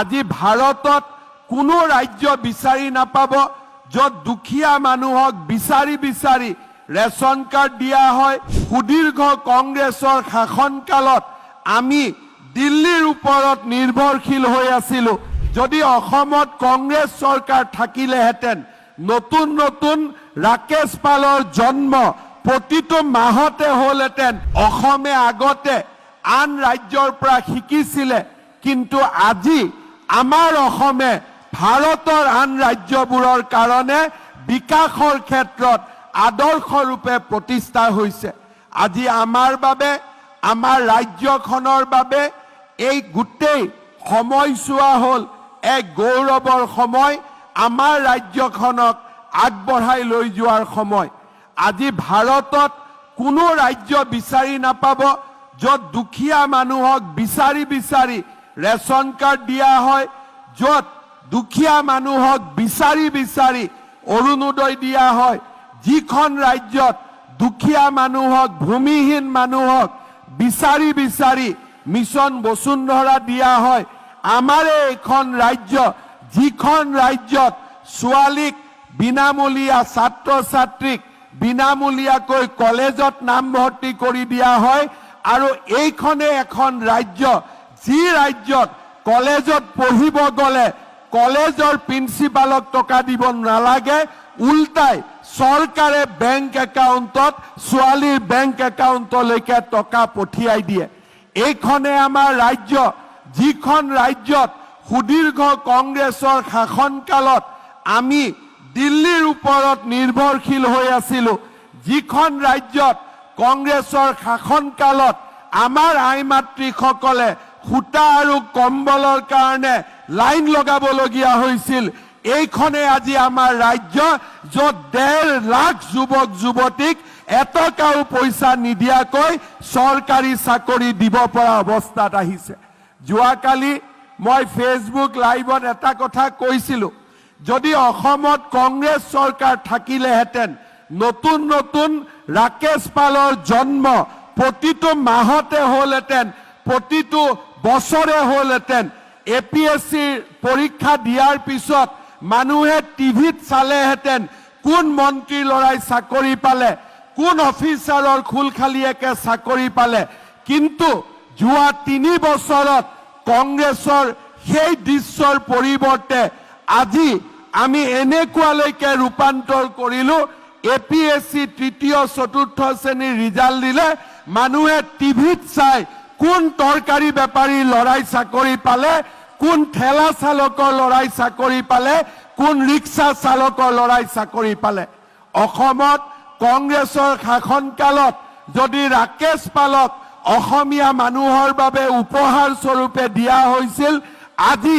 আজি ভাৰতত কোনো ৰাজ্য বিচাৰি নাপাব য'ত দুখীয়া মানুহক বিচাৰি বিচাৰি ৰেচন কাৰ্ড দিয়া হয়। সুদীৰ্ঘ কংগ্ৰেছৰ শাসনকালত আমি দিল্লীৰ ওপৰত নিৰ্ভৰশীল হৈ আছিলোঁ। যদি অসমত কংগ্ৰেছ চৰকাৰ থাকিলেহেঁতেন নতুন নতুন ৰাকেশ পালৰ জন্ম প্ৰতিটো মাহতে হ'লহেঁতেন। অসমে আগতে আন ৰাজ্যৰ পৰা শিকিছিলে, কিন্তু আজি আমাৰ অসমে ভাৰতৰ আন ৰাজ্যবোৰৰ কাৰণে বিকাশৰ ক্ষেত্ৰত আদৰ্শৰূপে প্ৰতিষ্ঠা হৈছে। আজি আমাৰ বাবে, আমাৰ ৰাজ্যখনৰ বাবে এই গোটেই সময়ছোৱা হ'ল এক গৌৰৱৰ সময়, আমাৰ ৰাজ্যখনক আগবঢ়াই লৈ যোৱাৰ সময়। আজি ভাৰতত কোনো ৰাজ্য বিচাৰি নাপাব য'ত দুখীয়া মানুহক বিচাৰি বিচাৰি ৰেচন কাৰ্ড দিয়া হয়, য'ত দুখীয়া মানুহক বিচাৰি বিচাৰি অৰুণোদয় দিয়া হয়। যিখন ৰাজ্যত দুখীয়া মানুহক, ভূমিহীন মানুহক বিচাৰি বিচাৰি মিছন বসুন্ধৰা দিয়া হয়। আমাৰে এইখন ৰাজ্য, যিখন ৰাজ্যত ছোৱালীক বিনামূলীয়া, ছাত্ৰ ছাত্ৰীক বিনামূলীয়াকৈ কলেজত নামভৰ্তি কৰি দিয়া হয়। আৰু এইখনে এখন ৰাজ্য, যি ৰাজ্যত কলেজত পঢ়িব গ'লে কলেজৰ প্ৰিন্সিপালক টকা দিব নালাগে, উল্টাই চৰকাৰে বেংক একাউণ্টত, ছোৱালীৰ বেংক একাউণ্টলৈকে টকা পঠিয়াই দিয়ে। এইখনে আমাৰ ৰাজ্য, যিখন ৰাজ্যত সুদীৰ্ঘ কংগ্ৰেছৰ শাসনকালত আমি দিল্লীৰ ওপৰত নিৰ্ভৰশীল হৈ আছিলোঁ। যিখন ৰাজ্যত কংগ্ৰেছৰ শাসনকালত আমাৰ আই মাতৃসকলে সূতা আৰু কম্বলৰ কাৰণে লাইন লগাবলগীয়া হৈছিল, এইখনে আজি আমাৰ ৰাজ্য, য'ত 1.5 লাখ যুৱক যুৱতীক এটকাও পইচা নিদিয়াকৈ চৰকাৰী চাকৰি দিব পৰা অৱস্থাত আহিছে। যোৱাকালি মই ফেচবুক লাইভত এটা কথা কৈছিলোঁ, যদি অসমত কংগ্ৰেছ চৰকাৰ থাকিলেহেঁতেন নতুন নতুন ৰাকেশ পালৰ জন্ম প্ৰতিটো মাহতে হ'লহেঁতেন, প্ৰতিটো বছৰে হ'লহেঁতেন। APSCৰ পৰীক্ষা দিয়াৰ পিছত মানুহে টিভিত চালেহেঁতেন কোন মন্ত্ৰীৰ ল'ৰাই চাকৰি পালে, কোন অফিচাৰৰ খুলখালিয়েকে চাকৰি পালে। কিন্তু যোৱা 3 বছৰত কংগ্ৰেছৰ সেই দৃশ্যৰ পৰিৱৰ্তে আজি আমি এনেকুৱালৈকে ৰূপান্তৰ কৰিলোঁ, APSC 3য় 4ৰ্থ শ্ৰেণীৰ ৰিজাল্ট দিলে মানুহে টিভিত চাই কোন তৰকাৰী বেপাৰীৰ ল'ৰাই চাকৰি পালে, কোন ঠেলা চালকৰ ল'ৰাই চাকৰি পালে, কোন ৰিক্সা চালকৰ ল'ৰাই চাকৰি পালে। অসমত কংগ্ৰেছৰ শাসনকালত যদি ৰাকেশ পালক অসমীয়া মানুহৰ বাবে উপহাৰ স্বৰূপে দিয়া হৈছিল, আজি